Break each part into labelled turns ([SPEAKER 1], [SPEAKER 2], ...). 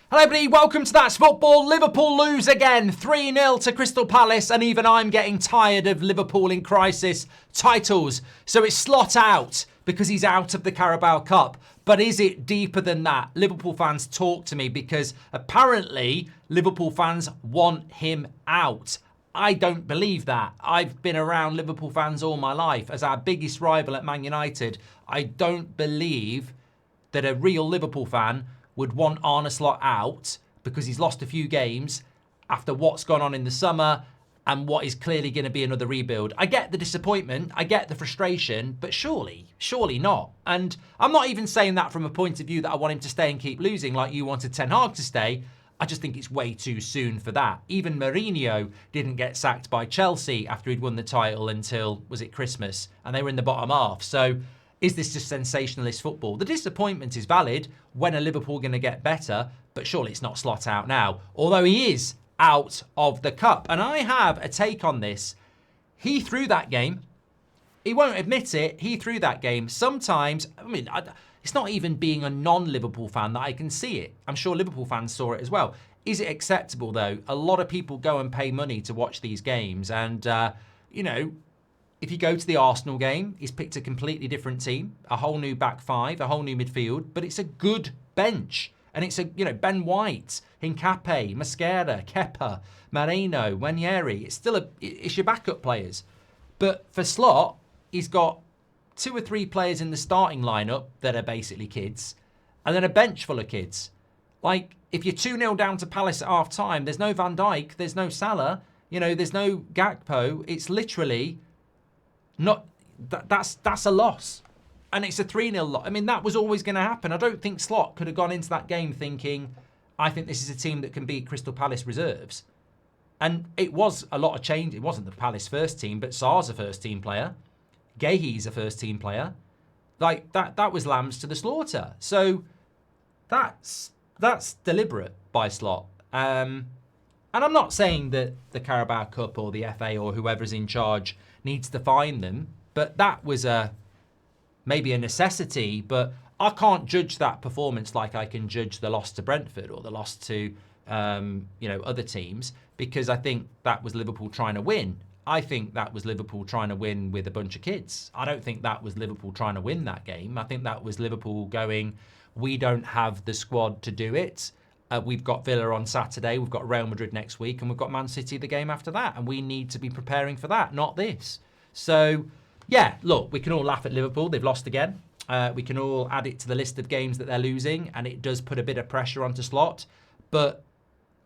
[SPEAKER 1] Hello everybody, welcome to That's Football. Liverpool lose again, 3-0 to Crystal Palace, and even I'm getting tired of Liverpool in crisis titles. So it's Slot out because he's out of the Carabao Cup. But is it deeper than that? Liverpool fans talk to me because apparently Liverpool fans want him out. I don't believe that. I've been around Liverpool fans all my life as our biggest rival at Man United. I don't believe that a real Liverpool fan would want Arne Slot out because he's lost a few games after what's gone on in the summer and what is clearly going to be another rebuild. I get the disappointment, I get the frustration, but surely not. And I'm not even saying that from a point of view that I want him to stay and keep losing like you wanted Ten Hag to stay. I just think it's way too soon for that. Even Mourinho didn't get sacked by Chelsea after he'd won the title until, was it Christmas? And they were in the bottom half. So is this just sensationalist football? The disappointment is valid. When are Liverpool going to get better? But surely it's not Slot out now. Although he is out of the Cup. And I have a take on this. He threw that game. He won't admit it. He threw that game. Sometimes, it's not even being a non-Liverpool fan that I can see it. I'm sure Liverpool fans saw it as well. Is it acceptable, though? A lot of people go and pay money to watch these games. And, if you go to the Arsenal game, he's picked a completely different team, a whole new back five, a whole new midfield, but it's a good bench. And it's Ben White, Hincapié, Mosquera, Kepa, Moreno, Wanyeri. It's your backup players. But for Slot, he's got 2 or 3 players in the starting lineup that are basically kids, and then a bench full of kids. Like, if you're 2-0 down to Palace at half time, there's no Van Dijk, there's no Salah, there's no Gakpo. It's literally that's a loss. And it's a 3-0 loss. That was always going to happen. I don't think Slot could have gone into that game thinking, I think this is a team that can beat Crystal Palace reserves. And it was a lot of change. It wasn't the Palace first team, but Sarr's a first team player. Guéhi's a first team player. Like that was lambs to the slaughter. So that's deliberate by Slot. And I'm not saying that the Carabao Cup or the FA or whoever's in charge needs to fine them, but that was maybe a necessity. But I can't judge that performance like I can judge the loss to Brentford or the loss to other teams, because I think that was Liverpool trying to win. I think that was Liverpool trying to win with a bunch of kids. I don't think that was Liverpool trying to win that game. I think that was Liverpool going, we don't have the squad to do it. We've got Villa on Saturday, we've got Real Madrid next week, and we've got Man City the game after that. And we need to be preparing for that, not this. So, yeah, look, we can all laugh at Liverpool. They've lost again. We can all add it to the list of games that they're losing, and it does put a bit of pressure onto Slot. But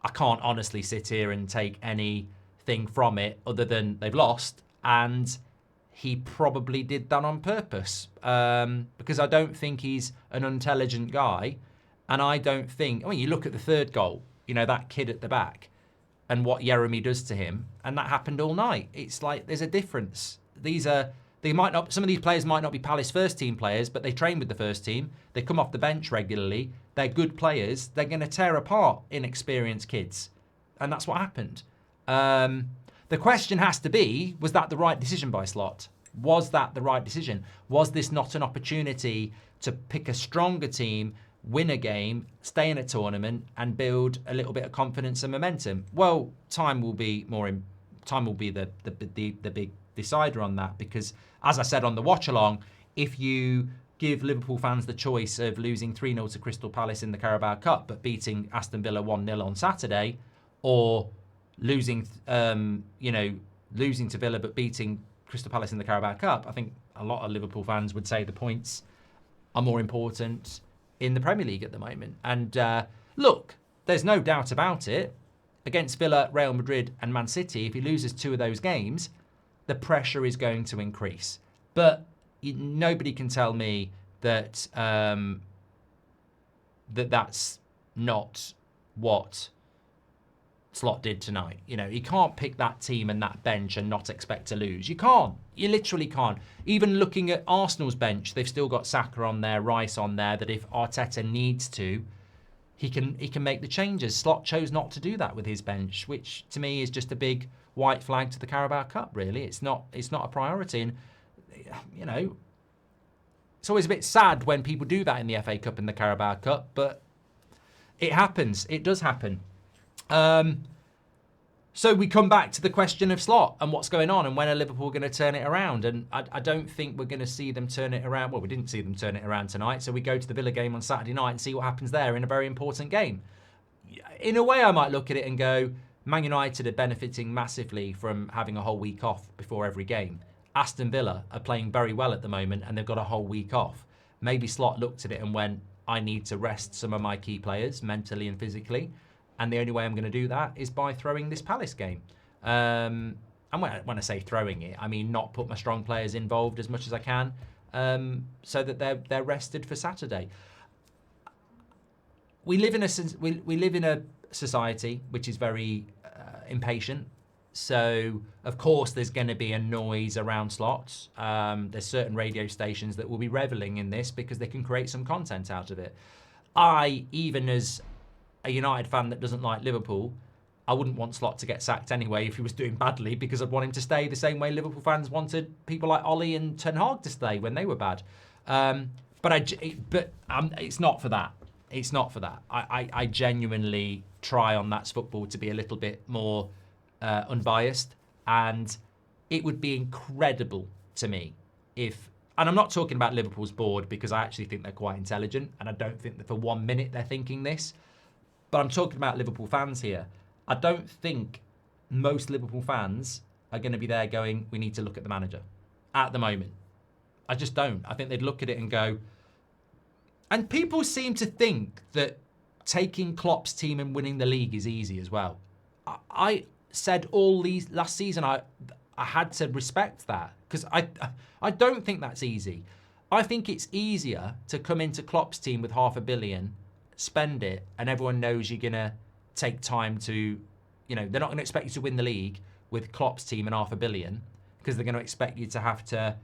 [SPEAKER 1] I can't honestly sit here and take anything from it other than they've lost, and he probably did that on purpose, because I don't think he's an intelligent guy. And I don't think, you look at the third goal, that kid at the back and what Jeremy does to him, and that happened all night. It's like there's a difference. Some of these players might not be Palace first team players, but they train with the first team. They come off the bench regularly. They're good players. They're going to tear apart inexperienced kids. And that's what happened. The question has to be, was that the right decision by Slot? Was that the right decision? Was this not an opportunity to pick a stronger team, win a game, stay in a tournament, and build a little bit of confidence and momentum? Well, time will be the big decider on that, because as I said on the watch along, if you give Liverpool fans the choice of losing 3-0 to Crystal Palace in the Carabao Cup but beating Aston Villa 1-0 on Saturday, or losing to Villa but beating Crystal Palace in the Carabao Cup, I think a lot of Liverpool fans would say the points are more important in the Premier League at the moment. And look, there's no doubt about it. Against Villa, Real Madrid and Man City, if he loses 2 of those games, the pressure is going to increase. But nobody can tell me that that's not what Slot did tonight. You can't pick that team and that bench and not expect to lose. You can't. You literally can't. Even looking at Arsenal's bench, they've still got Saka on there, Rice on there, that if Arteta needs to, he can make the changes. Slot chose not to do that with his bench, which to me is just a big white flag to the Carabao Cup, really. It's not a priority. And, it's always a bit sad when people do that in the FA Cup and the Carabao Cup, but It happens. It does happen. So we come back to the question of Slot and what's going on and when are Liverpool going to turn it around. And I don't think we're going to see them turn it around. Well, we didn't see them turn it around tonight. So we go to the Villa game on Saturday night and see what happens there in a very important game. In a way, I might look at it and go, Man United are benefiting massively from having a whole week off before every game. Aston Villa are playing very well at the moment and they've got a whole week off. Maybe Slot looked at it and went, I need to rest some of my key players mentally and physically. And the only way I'm going to do that is by throwing this Palace game. And when I say throwing it, I mean not put my strong players involved as much as I can, so that they're rested for Saturday. We live in a society which is very impatient. So of course there's going to be a noise around Slots. There's certain radio stations that will be reveling in this because they can create some content out of it. Even as a United fan that doesn't like Liverpool, I wouldn't want Slot to get sacked anyway if he was doing badly, because I'd want him to stay the same way Liverpool fans wanted people like Ollie and Ten Hag to stay when they were bad. But it's not for that. It's not for that. I genuinely try on That's Football to be a little bit more unbiased, and it would be incredible to me if, and I'm not talking about Liverpool's board because I actually think they're quite intelligent and I don't think that for 1 minute they're thinking this, but I'm talking about Liverpool fans here. I don't think most Liverpool fans are going to be there going, we need to look at the manager at the moment. I just don't. I think they'd look at it and go, and people seem to think that taking Klopp's team and winning the league is easy as well. I said all these last season, I had to respect that because I don't think that's easy. I think it's easier to come into Klopp's team with $500 million, spend it, and everyone knows you're going to take time to, they're not going to expect you to win the league with Klopp's team and $500 million because they're going to expect you to have to,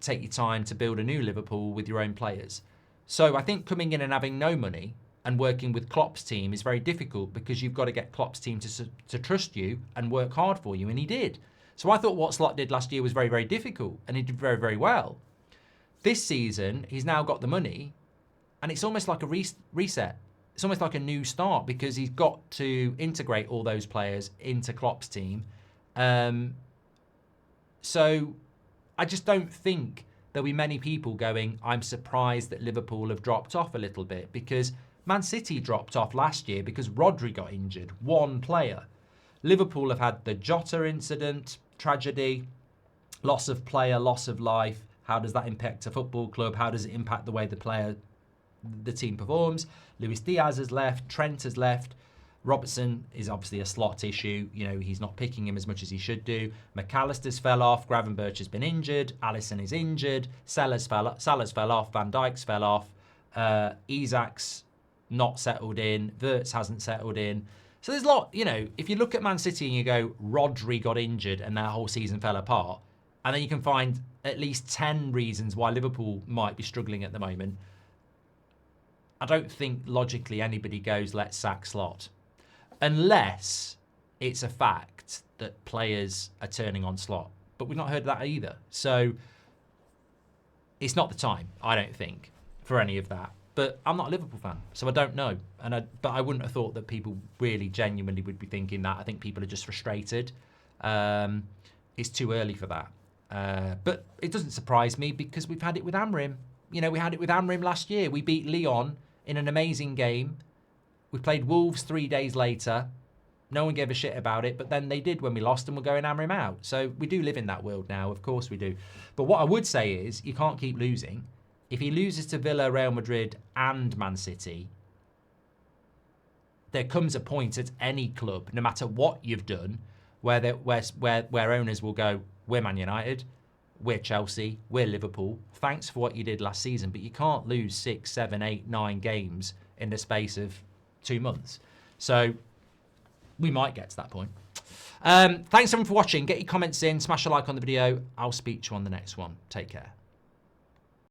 [SPEAKER 1] take your time to build a new Liverpool with your own players. So I think coming in and having no money and working with Klopp's team is very difficult because you've got to get Klopp's team to trust you and work hard for you, and he did. So I thought what Slot did last year was very, very difficult, and he did very, very well. This season, he's now got the money, and it's almost like a reset. It's almost like a new start because he's got to integrate all those players into Klopp's team. So I just don't think there'll be many people going, I'm surprised that Liverpool have dropped off a little bit, because Man City dropped off last year because Rodri got injured, one player. Liverpool have had the Jota incident, tragedy, loss of player, loss of life. How does that impact a football club? How does it impact the way the team performs? Luis Diaz has left, Trent has left. Robertson is obviously a Slot issue. He's not picking him as much as he should do. McAllister's fell off. Gravenberch has been injured. Alisson is injured. Salah's fell off. Van Dijk's fell off. Isak's not settled in. Wirtz hasn't settled in. So there's a lot, if you look at Man City and you go, Rodri got injured and their whole season fell apart, and then you can find at least 10 reasons why Liverpool might be struggling at the moment, I don't think logically anybody goes, let's sack Slot. Unless it's a fact that players are turning on Slot. But we've not heard that either. So it's not the time, I don't think, for any of that. But I'm not a Liverpool fan, so I don't know. But I wouldn't have thought that people really genuinely would be thinking that. I think people are just frustrated. It's too early for that. But it doesn't surprise me because we've had it with Amrim. We had it with Amrim last year. We beat Lyon in an amazing game. We played Wolves 3 days later. No one gave a shit about it, but then they did when we lost and we're going Amrim out. So we do live in that world now, of course we do. But what I would say is you can't keep losing. If he loses to Villa, Real Madrid and Man City, there comes a point at any club, no matter what you've done, where owners will go, we're Man United, we're Chelsea, we're Liverpool. Thanks for what you did last season, but you can't lose 6, 7, 8, 9 games in the space of 2 months. So we might get to that point. Thanks everyone for watching. Get your comments in, smash a like on the video. I'll speak to you on the next one. Take care.